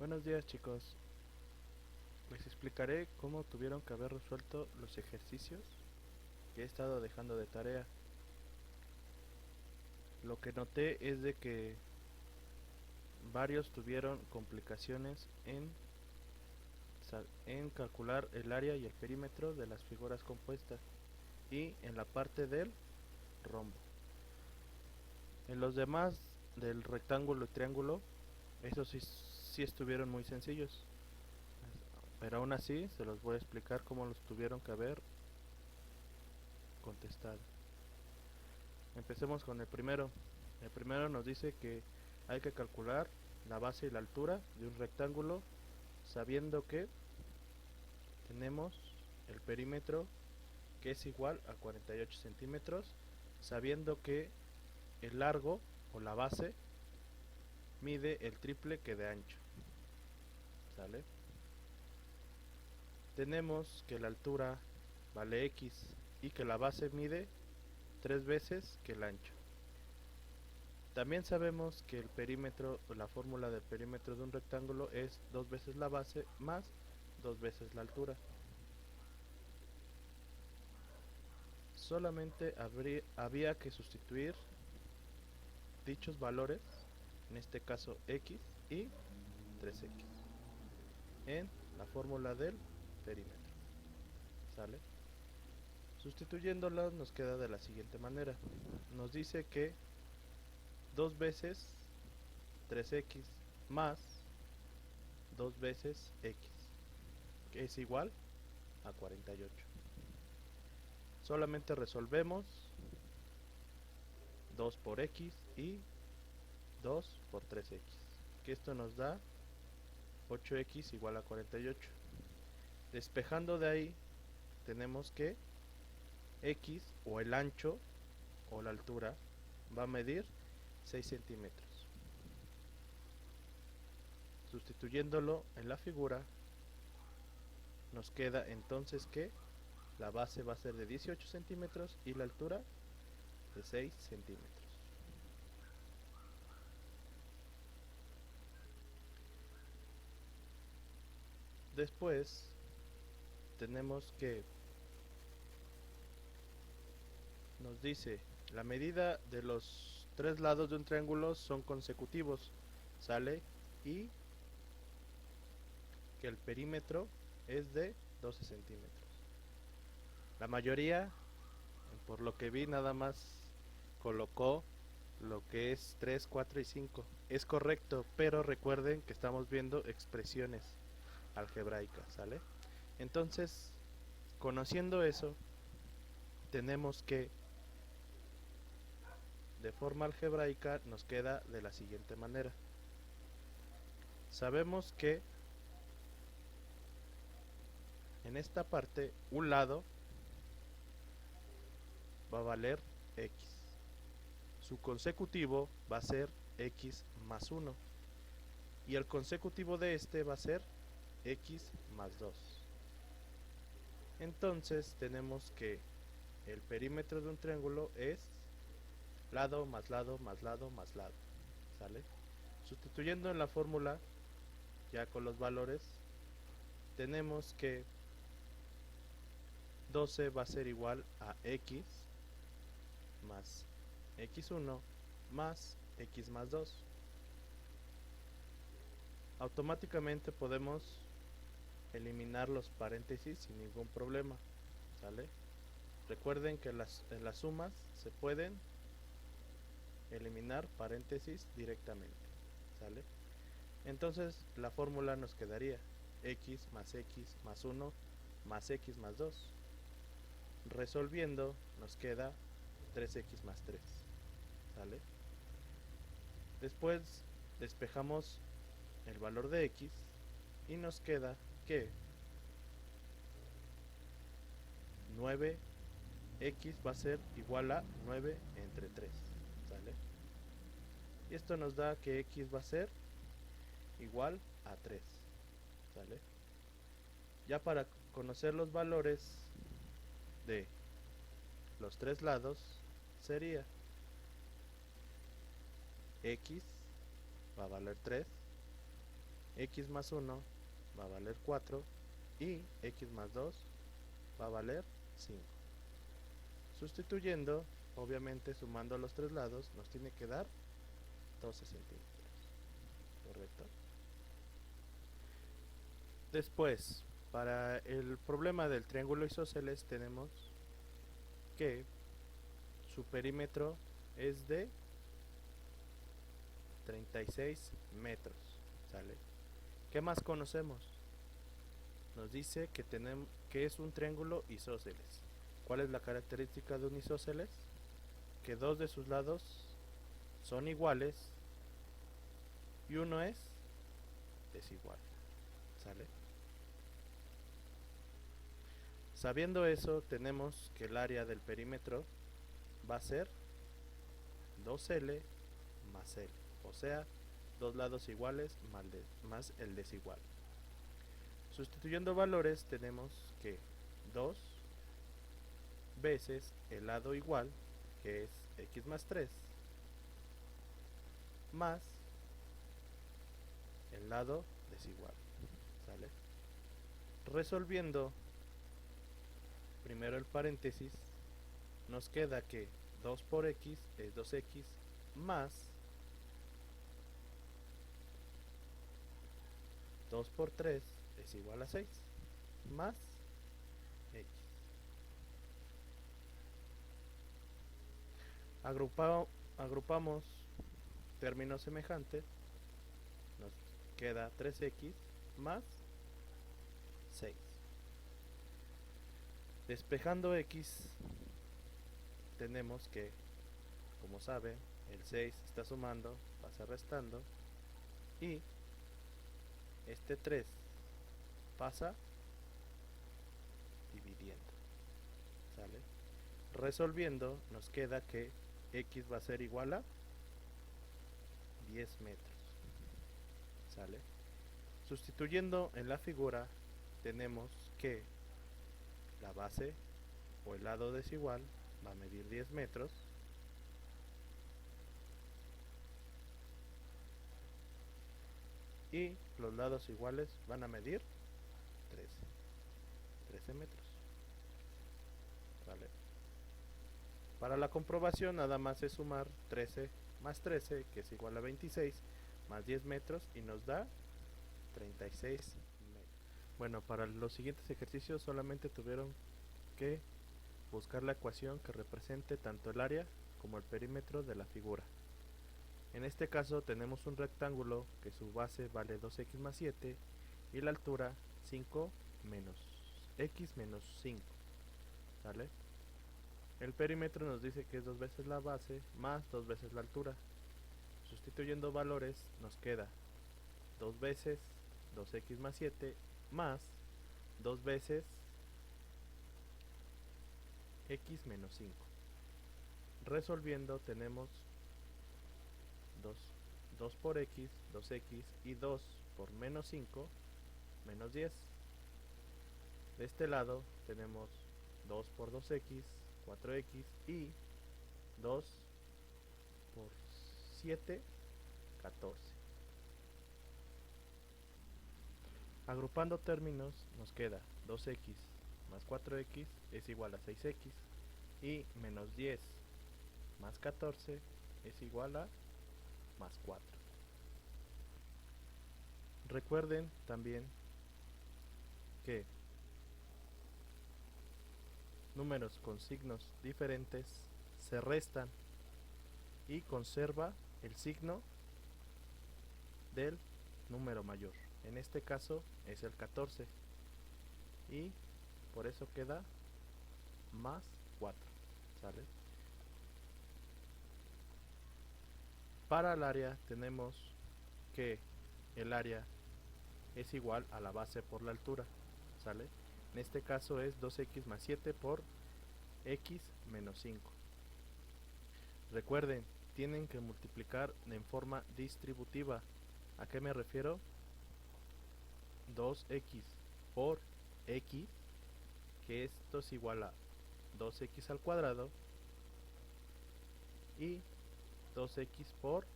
Buenos días, chicos. Les explicaré cómo tuvieron que haber resuelto los ejercicios que he estado dejando de tarea. Lo que noté es de que varios tuvieron complicaciones en calcular el área y el perímetro de las figuras compuestas y en la parte del rombo. En los demás del rectángulo y triángulo, esos sí estuvieron muy sencillos, pero aún así se los voy a explicar cómo los tuvieron que haber contestado. Empecemos con el primero. El primero nos dice que hay que calcular la base y la altura de un rectángulo sabiendo que tenemos el perímetro que es igual a 48 centímetros, sabiendo que el largo o la base mide el triple que de ancho. ¿Sale? Tenemos que la altura vale x y que la base mide 3 veces que el ancho. También sabemos que el perímetro, la fórmula del perímetro de un rectángulo es 2 veces la base más 2 veces la altura. Solamente había que sustituir dichos valores, en este caso x y 3x, en la fórmula del perímetro. ¿Sale? Sustituyéndolas nos queda de la siguiente manera. Nos dice que 2 veces 3x más 2 veces x, que es igual a 48. Solamente resolvemos 2 por x y 2 por 3x, que esto nos da 8x igual a 48. Despejando de ahí, tenemos que x o el ancho o la altura va a medir 6 centímetros. Sustituyéndolo en la figura, nos queda entonces que la base va a ser de 18 centímetros y la altura de 6 centímetros. Después tenemos que nos dice la medida de los tres lados de un triángulo son consecutivos, ¿sale? Y que el perímetro es de 12 centímetros. La mayoría, por lo que vi, nada más colocó lo que es 3, 4 y 5. Es correcto, pero recuerden que estamos viendo expresiones algebraicas, ¿sale? Entonces, conociendo eso, tenemos que de forma algebraica nos queda de la siguiente manera. Sabemos que en esta parte un lado va a valer x. Su consecutivo va a ser x más 1. Y el consecutivo de este va a ser x más 2. Entonces tenemos que el perímetro de un triángulo es lado más lado más lado más lado. ¿Sale? Sustituyendo en la fórmula, ya con los valores, tenemos que 12 va a ser igual a x más x1 más x más 2. Automáticamente podemos eliminar los paréntesis sin ningún problema, ¿sale? Recuerden que en las sumas se pueden eliminar paréntesis directamente, ¿sale? Entonces la fórmula nos quedaría x más 1 más x más 2. Resolviendo nos queda 3x más 3, ¿sale? Después despejamos el valor de x y nos queda que 9x va a ser igual a 9 entre 3, ¿sale? Y esto nos da que x va a ser igual a 3, ¿sale? Ya para conocer los valores de los tres lados sería x va a valer 3, x más 1 va a valer 4 y x más 2 va a valer 5. Sustituyendo, obviamente sumando a los tres lados, nos tiene que dar 12 centímetros. ¿Correcto? Después, para el problema del triángulo isósceles tenemos que su perímetro es de 36 metros. ¿Sale? ¿Qué más conocemos? Nos dice que es un triángulo isósceles. ¿Cuál es la característica de un isósceles? Que dos de sus lados son iguales y uno es desigual. ¿Sale? Sabiendo eso, tenemos que el área del perímetro va a ser 2L más L, o sea, dos lados iguales más el desigual. Sustituyendo valores, tenemos que 2 veces el lado igual, que es x más 3, más el lado desigual. ¿Sale? Resolviendo primero el paréntesis, nos queda que 2 por x es 2x más 2 por 3 es igual a 6 más x. Agrupamos términos semejantes, nos queda 3x más 6. Despejando x, tenemos que, como saben, el 6 está sumando, pasa restando, y este 3 pasa dividiendo. ¿Sale? Resolviendo, nos queda que x va a ser igual a 10 metros. ¿Sale? Sustituyendo en la figura, tenemos que la base o el lado desigual va a medir 10 metros y los lados iguales van a medir 13 metros. ¿Vale? Para la comprobación nada más es sumar 13 más 13, que es igual a 26, más 10 metros y nos da 36 metros. Bueno, para los siguientes ejercicios solamente tuvieron que buscar la ecuación que represente tanto el área como el perímetro de la figura. En este caso tenemos un rectángulo que su base vale 2x más 7 y la altura 5 menos x menos 5. ¿Vale? El perímetro nos dice que es 2 veces la base más 2 veces la altura. Sustituyendo valores nos queda 2 veces 2x más 7 más 2 veces x menos 5. Resolviendo tenemos 2 por x, 2x y 2 por menos 5, menos 10. De este lado tenemos 2 por 2x, 4x y 2 por 7, 14. Agrupando términos nos queda 2x más 4x es igual a 6x y menos 10 más 14 es igual a más 4. Recuerden también que números con signos diferentes se restan y conserva el signo del número mayor. En este caso es el 14 y por eso queda más 4. ¿Sale? Para el área tenemos que el área es igual a la base por la altura. ¿Sale? En este caso es 2x más 7 por x menos 5. Recuerden, tienen que multiplicar en forma distributiva. ¿A qué me refiero? 2x por x, que esto es igual a 2x al cuadrado, y 2x por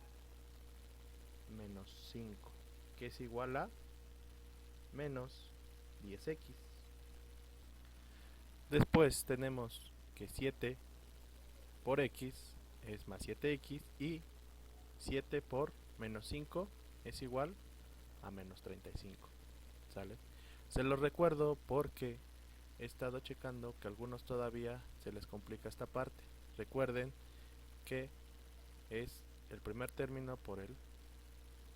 menos 5. que es igual a menos 10x. Después tenemos que 7 por x es más 7x y 7 por menos 5 es igual a menos 35. ¿Sale? Se los recuerdo porque he estado checando que a algunos todavía se les complica esta parte. Recuerden que es el primer término por el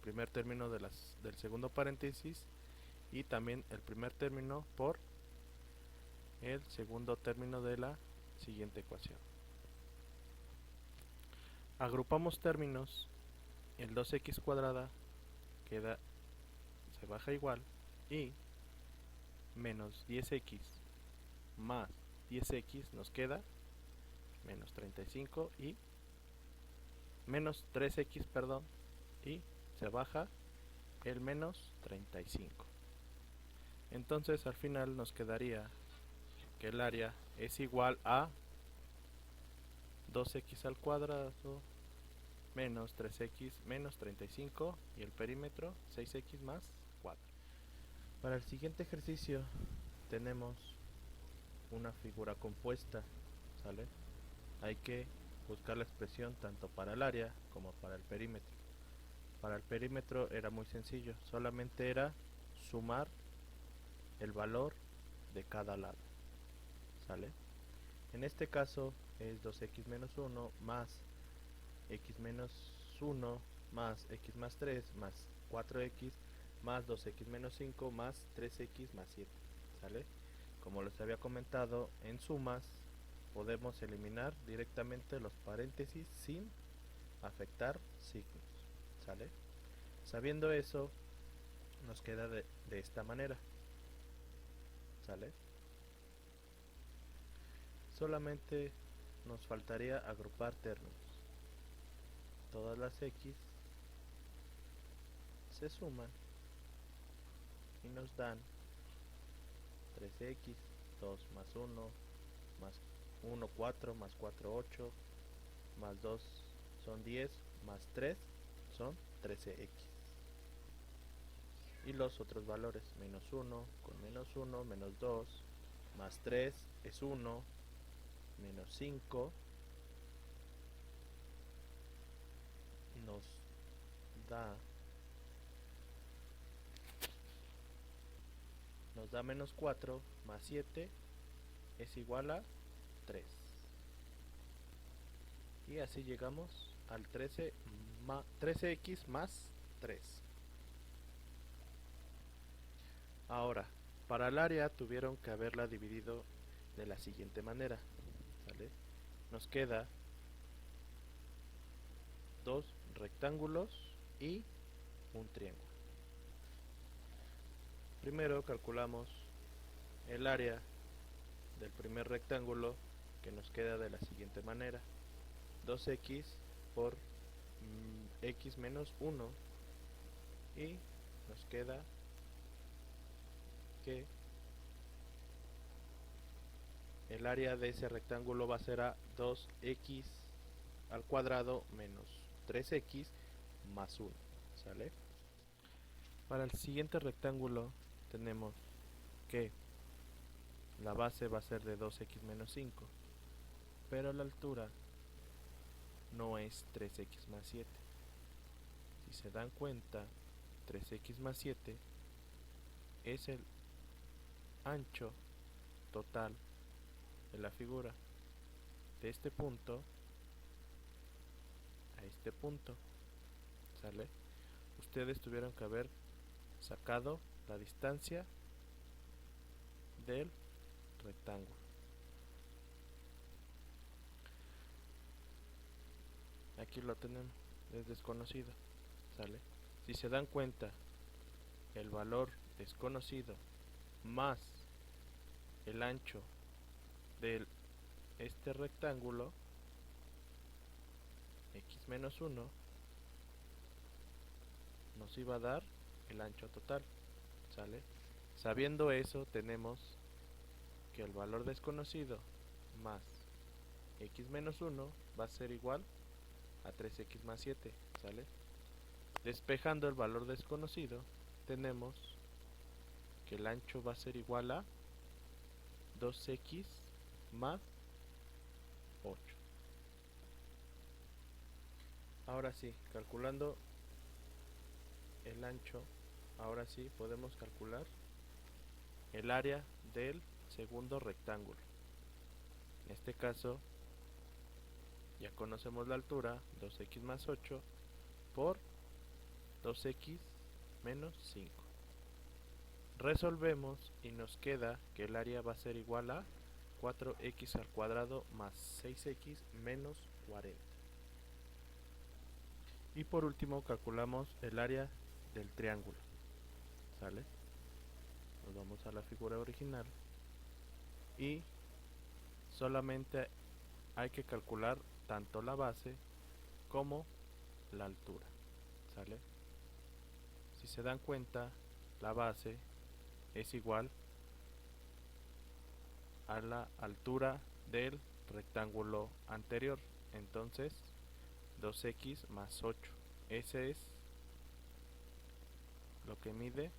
primer término del segundo paréntesis y también el primer término por el segundo término de la siguiente ecuación. Agrupamos términos, el 2x cuadrada queda, se baja igual, y menos 10x más 10x nos queda menos 35 y menos 3x, perdón, y se baja el menos 35. Entonces al final nos quedaría que el área es igual a 2x al cuadrado menos 3x menos 35 y el perímetro 6x más 4. Para el siguiente ejercicio tenemos una figura compuesta, ¿sale? Hay que buscar la expresión tanto para el área como para el perímetro. Para el perímetro era muy sencillo, solamente era sumar el valor de cada lado, ¿sale? En este caso es 2x menos 1 más x menos 1 más x más 3 más 4x más 2x menos 5 más 3x más 7, ¿sale? Como les había comentado, en sumas podemos eliminar directamente los paréntesis sin afectar signos, ¿sale? Sabiendo eso, nos queda de esta manera, ¿sale? Solamente nos faltaría agrupar términos. Todas las x se suman y nos dan 3x, 2 más 1, más 1, 4, más 4, 8, más 2 son 10, más 3 son 13x. Y los otros valores, menos 1 con menos 1, menos 2, más 3 es 1, menos 5 nos da menos 4, más 7 es igual a 3. Y así llegamos al 13x más 3. Ahora, para el área tuvieron que haberla dividido de la siguiente manera, ¿sale? Nos queda dos rectángulos y un triángulo. Primero calculamos el área del primer rectángulo, que nos queda de la siguiente manera: 2x por x menos 1, y nos queda que el área de ese rectángulo va a ser a 2x al cuadrado menos 3x más 1, ¿sale? Para el siguiente rectángulo tenemos que la base va a ser de 2x menos 5, pero la altura no es 3x más 7. Si se dan cuenta, 3x más 7 es el ancho total de la figura, de este punto a este punto, ¿sale? Ustedes tuvieron que haber sacado la distancia del rectángulo. Aquí lo tenemos, es desconocido, ¿sale? Si se dan cuenta, el valor desconocido más el ancho de este rectángulo, x menos 1, nos iba a dar el ancho total, ¿sale? Sabiendo eso, tenemos que el valor desconocido más x menos 1 va a ser igual a 3x más 7, ¿sale? Despejando el valor desconocido, tenemos que el ancho va a ser igual a 2x más 8. Ahora sí, calculando el ancho, ahora sí podemos calcular el área del segundo rectángulo. En este caso, ya conocemos la altura, 2x más 8 por 2x menos 5. Resolvemos y nos queda que el área va a ser igual a 4x al cuadrado más 6x menos 40. Y por último calculamos el área del triángulo. ¿Sale? Nos vamos a la figura original y solamente hay que calcular tanto la base como la altura. ¿Sale? Si se dan cuenta, la base es igual a la altura del rectángulo anterior. Entonces, 2x más 8. Ese es lo que mide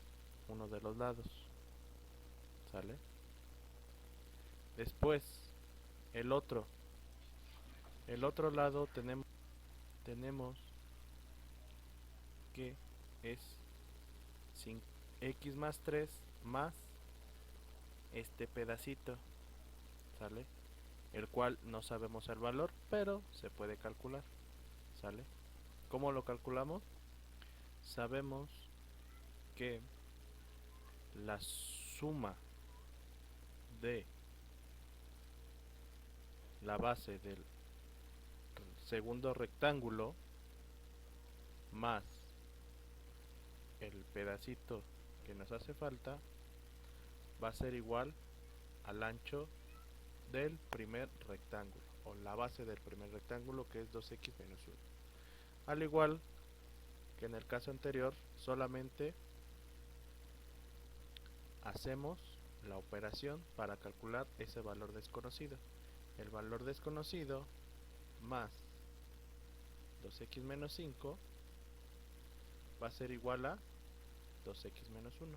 uno de los lados. ¿Sale? Después, el otro lado tenemos que es 5x más 3 más este pedacito, ¿sale? El cual no sabemos el valor, pero se puede calcular, ¿sale? ¿Cómo lo calculamos? Sabemos que la suma de la base del segundo rectángulo más el pedacito que nos hace falta va a ser igual al ancho del primer rectángulo, o la base del primer rectángulo, que es 2x menos 1. Al igual que en el caso anterior, solamente hacemos la operación para calcular ese valor desconocido. El valor desconocido más 2x menos 5 va a ser igual a 2x menos 1.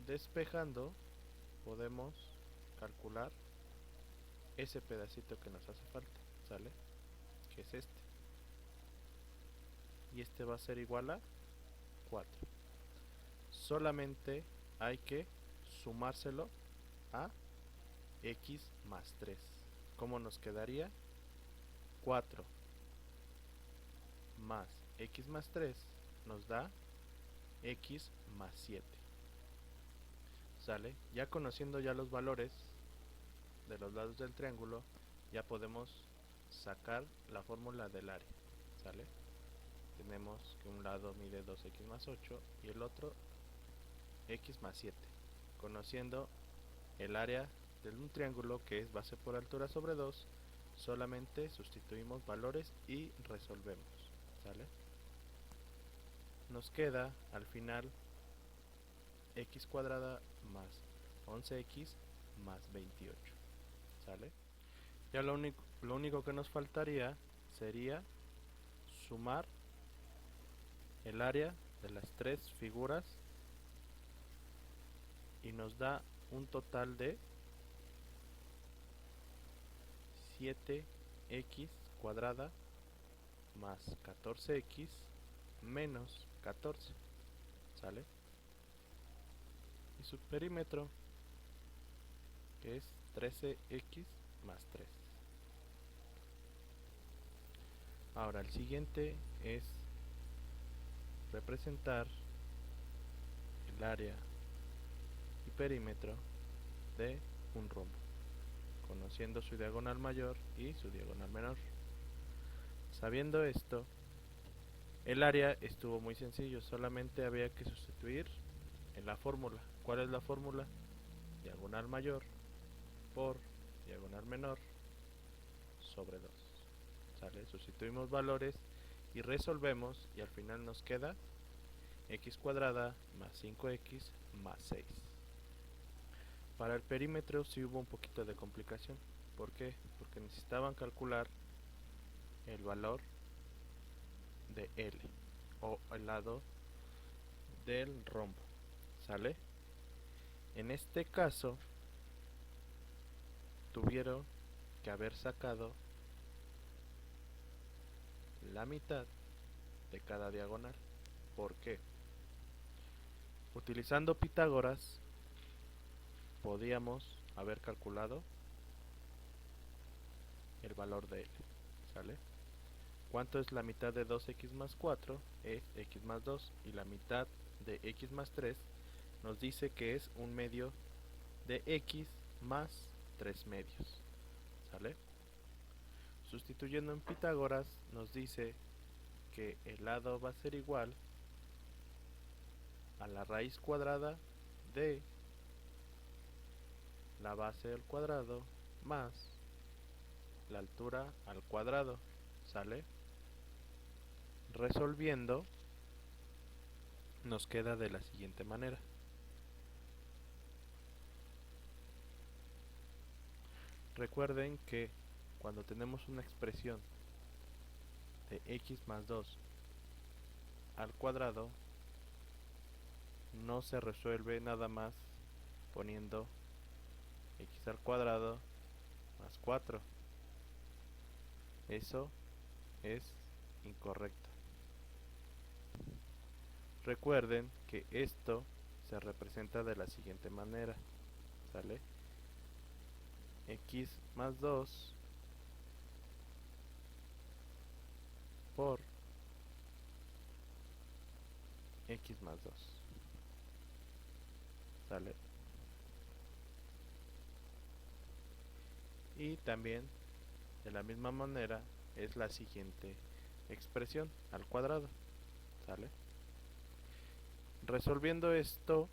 Despejando podemos calcular ese pedacito que nos hace falta, ¿sale? Que es este. Y este va a ser igual a 4. Solamente hay que sumárselo a x más 3. ¿Cómo nos quedaría? 4 más x más 3 nos da x más 7. ¿Sale? Ya conociendo ya los valores de los lados del triángulo, ya podemos sacar la fórmula del área. ¿Sale? Tenemos que un lado mide 2x más 8 y el otro x más 7. Conociendo el área de un triángulo, que es base por altura sobre 2, solamente sustituimos valores y resolvemos. ¿Sale? Nos queda al final x cuadrada más 11x más 28. ¿Sale? Ya lo único que nos faltaría sería sumar el área de las tres figuras y nos da un total de 7x cuadrada más 14x menos 14. ¿Sale? Y su perímetro, que es 13x más 3. Ahora el siguiente es representar el área y perímetro de un rombo, conociendo su diagonal mayor y su diagonal menor. Sabiendo esto, el área estuvo muy sencillo, solamente había que sustituir en la fórmula. ¿Cuál es la fórmula? Diagonal mayor por diagonal menor sobre 2. ¿Sale? Sustituimos valores y resolvemos, y al final nos queda x cuadrada más 5x más 6. Para el perímetro sí hubo un poquito de complicación. ¿Por qué? Porque necesitaban calcular el valor de L, o el lado del rombo, ¿sale? En este caso tuvieron que haber sacado la mitad de cada diagonal. ¿Por qué? Utilizando Pitágoras podíamos haber calculado el valor de L, ¿sale? ¿Cuánto es la mitad de 2x más 4? Es x más 2, y la mitad de x más 3 nos dice que es un medio de x más 3 medios, ¿sale? Sustituyendo en Pitágoras nos dice que el lado va a ser igual a la raíz cuadrada de la base al cuadrado más la altura al cuadrado, ¿sale? Resolviendo nos queda de la siguiente manera. Recuerden que cuando tenemos una expresión de x más 2 al cuadrado, no se resuelve nada más poniendo x al cuadrado más 4. Eso es incorrecto. Recuerden que esto se representa de la siguiente manera, ¿sale? X más 2 por x más 2, ¿sale? Y también de la misma manera es la siguiente expresión al cuadrado, ¿sale? Resolviendo esto,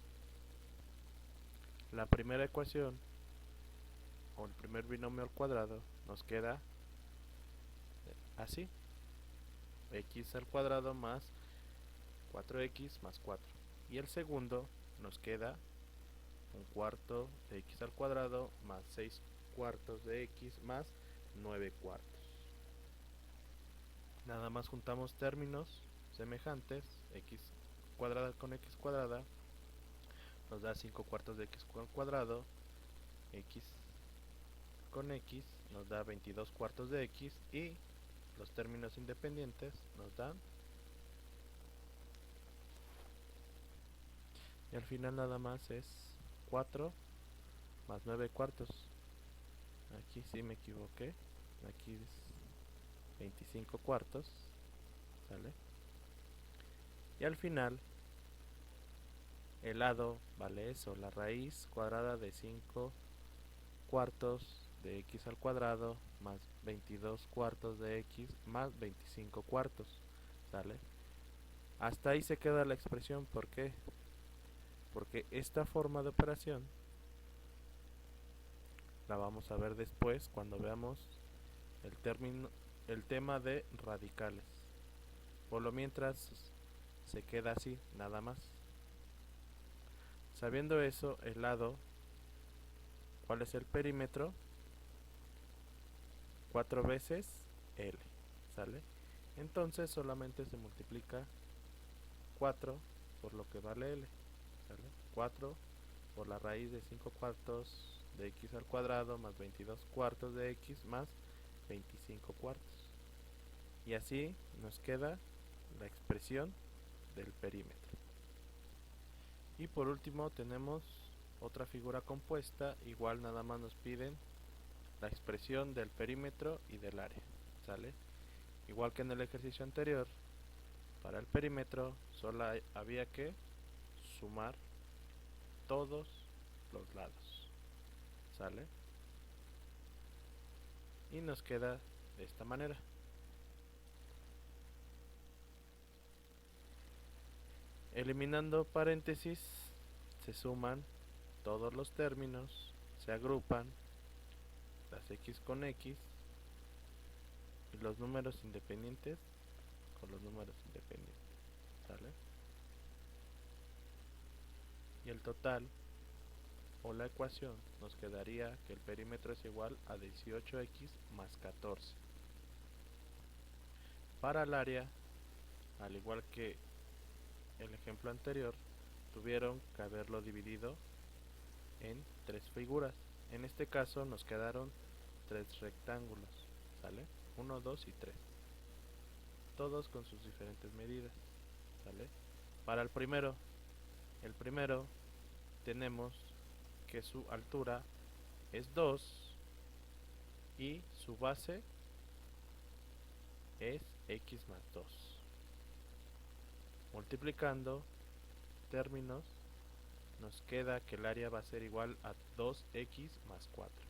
la primera ecuación o el primer binomio al cuadrado nos queda así: x al cuadrado más 4x más 4, y el segundo nos queda un cuarto de x al cuadrado más 6 cuartos de x más 9 cuartos. Nada más juntamos términos semejantes, x cuadrada con x cuadrada nos da 5 cuartos de x al cuadrado, x con x nos da 22 cuartos de x, y los términos independientes nos dan, y al final nada más es 4 más 9 cuartos. Aquí sí me equivoqué, aquí es 25 cuartos, ¿sale? Y al final el lado vale eso, la raíz cuadrada de 5 cuartos de x al cuadrado más 22 cuartos de x más 25 cuartos, ¿sale? Hasta ahí se queda la expresión. ¿Por qué? Porque esta forma de operación la vamos a ver después cuando veamos el tema de radicales. Por lo mientras se queda así, nada más. Sabiendo eso, el lado, ¿cuál es el perímetro? 4 veces L, ¿sale? Entonces solamente se multiplica 4 por lo que vale L, ¿sale? 4 por la raíz de 5 cuartos de x al cuadrado más 22 cuartos de x más 25 cuartos. Y así nos queda la expresión del perímetro. Y por último tenemos otra figura compuesta, igual nada más nos piden la expresión del perímetro y del área, ¿sale? Igual que en el ejercicio anterior, para el perímetro solo había que sumar todos los lados, ¿sale? Y nos queda de esta manera. Eliminando paréntesis, se suman todos los términos, se agrupan las x con x y los números independientes con los números independientes, ¿sale? Y el total o la ecuación nos quedaría que el perímetro es igual a 18x más 14. Para el área al igual que el ejemplo anterior, tuvieron que haberlo dividido en tres figuras. En este caso nos quedaron tres rectángulos, ¿sale? 1, 2 y 3, todos con sus diferentes medidas, ¿sale? Para el primero tenemos que su altura es 2 y su base es x más 2. Multiplicando términos, nos queda que el área va a ser igual a 2x más 4.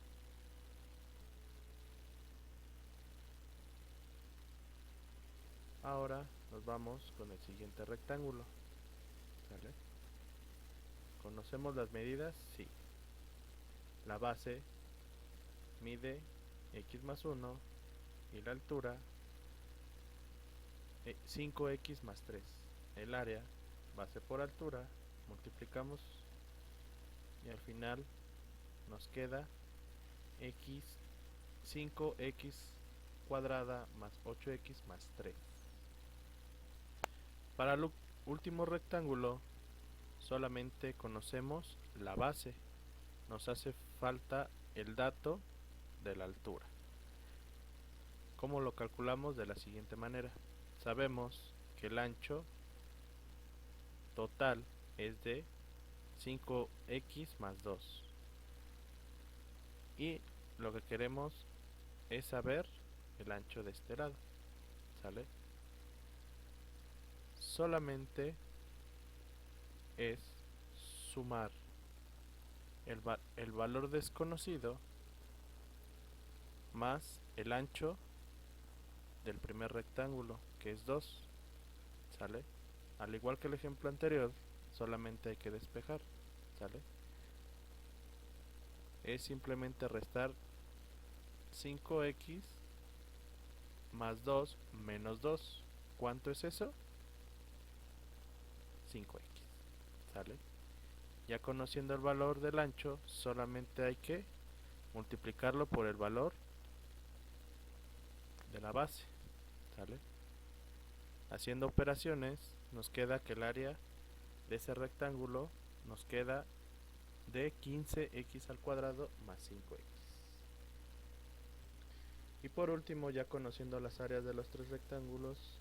Ahora nos vamos con el siguiente rectángulo, ¿sale? ¿Conocemos las medidas? Sí. La base mide x más 1 y la altura 5x más 3. El área, base por altura, multiplicamos y al final nos queda x 5x cuadrada más 8x más 3. Para el último rectángulo solamente conocemos la base, nos hace falta el dato de la altura. ¿Cómo lo calculamos? De la siguiente manera. Sabemos que el ancho total es de 5x más 2 y lo que queremos es saber el ancho de este lado, ¿sale? Solamente es sumar el valor desconocido más el ancho del primer rectángulo, que es 2, ¿sale? Al igual que el ejemplo anterior, solamente hay que despejar, ¿sale? Es simplemente restar 5x más 2 menos 2. ¿Cuánto es eso? 5x, ¿sale? Ya conociendo el valor del ancho, solamente hay que multiplicarlo por el valor de la base, ¿sale? Haciendo operaciones, nos queda que el área de ese rectángulo nos queda de 15x al cuadrado más 5x. Y por último, ya conociendo las áreas de los tres rectángulos,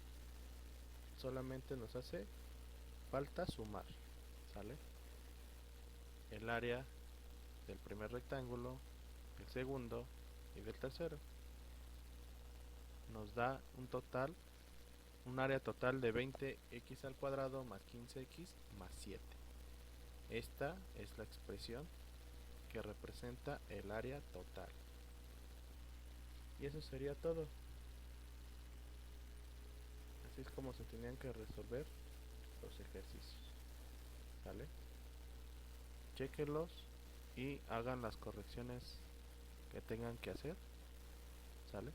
solamente nos hace falta sumar, ¿sale? El área del primer rectángulo, del segundo y del tercero. Nos da un área total de 20x al cuadrado más 15x más 7. Esta es la expresión que representa el área total. Y eso sería todo. Así es como se tenían que resolver los ejercicios, ¿sale? Chéquenlos y hagan las correcciones que tengan que hacer, ¿sale?